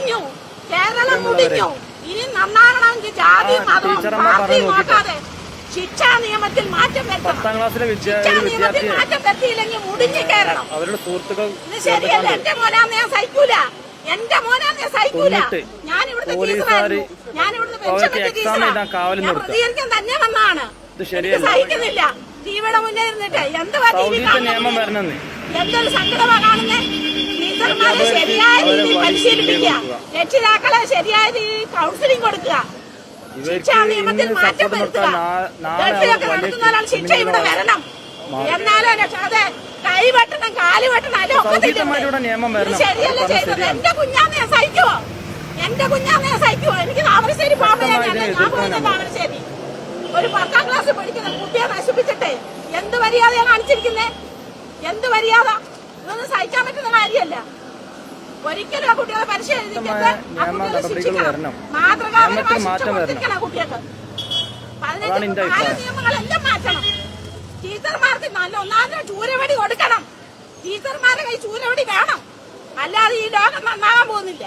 മുടിഞ്ഞു, കേരളം മുടിഞ്ഞു. ഇനി നന്നാകണമെങ്കിൽ ജാതി മതം പാർട്ടി നോക്കാതെ ശിക്ഷാ നിയമത്തിൽ മാറ്റം വരുത്തണം. ശിക്ഷാ നിയമത്തിൽ മാറ്റം വരുത്തിയില്ലെങ്കിൽ മുടിഞ്ഞു കേരളം. ഇത് ശരിയല്ല. എന്റെ മോനാന്ന് ഞാൻ സഹിക്കൂല, എന്റെ മോനാന്ന് ഞാൻ സഹിക്കൂല. ഞാൻ ഇവിടുത്തെ ടീച്ചറായിരുന്നു, ഞാൻ ഇവിടുത്തെ പെൻഷൻ പറ്റിയ ടീച്ചറാണ്. ഞാൻ പ്രതികരിക്കാൻ തന്നെ വന്നാണ്. സഹിക്കുന്നില്ല. ടിവിയുടെ മുന്നേ ഇരുന്നിട്ട് എന്തുവാ ടി വി കാണുന്നത്? എന്തൊരു സങ്കടമാ കാണുന്നേ. ടീച്ചർമാരെ ശരിയായ രീതിയിൽ പരിശീലിപ്പിക്കുക, രക്ഷിതാക്കളെ ശരിയായ രീതിയിൽ കൗൺസിലിംഗ് കൊടുക്കുക, ശിക്ഷാ നിയമത്തിൽ മാറ്റം വരുത്തുക. ഗൾഫിലൊക്കെ നടത്തുന്ന ഒരാൾ ശിക്ഷ ഇവിടെ വരണം. എന്നാലോ അതെ കൈവെട്ടണം, കാല് വെട്ടണം, ശരിയല്ല ചെയ്തത്. എന്റെ കുഞ്ഞാന്ന് ഞാൻ സഹിക്കുവോ? എന്റെ കുഞ്ഞാന്ന് ഞാൻ സഹിക്കുവോ? എനിക്ക് താമരശ്ശേരി പാമ്പയാണ്. ഞാൻ പോകുന്നത് താമരശ്ശേരി. ഒരു 10ാം ക്ലാസ് പഠിക്കുന്ന കുട്ടിയെ നശിപ്പിച്ചിട്ടേ എന്ത് മര്യാദയാ കാണിച്ചിരിക്കുന്നേ? എന്ത് മര്യാദ? ഇതൊന്നും സഹിക്കാൻ പറ്റുന്ന കാര്യമല്ല. ഒരിക്കലും ആ കുട്ടികളെ പരിശീലിപ്പിക്കരുത്. ആ കുട്ടികളെ ശിക്ഷിക്കണം, മാതൃകാപരമായി ശിക്ഷ കൊടുത്തിരിക്കണം ആ കുട്ടികൾക്ക്. 15 നിയമങ്ങളെല്ലാം മാറ്റണം. ടീച്ചർമാർക്ക് നല്ല ഒന്നാമത് ചൂരവടി കൊടുക്കണം. ടീച്ചർമാരുടെ കൈ ചൂരവടി വേണം, അല്ലാതെ ഈ ലോകം നന്നാകാൻ പോകുന്നില്ല.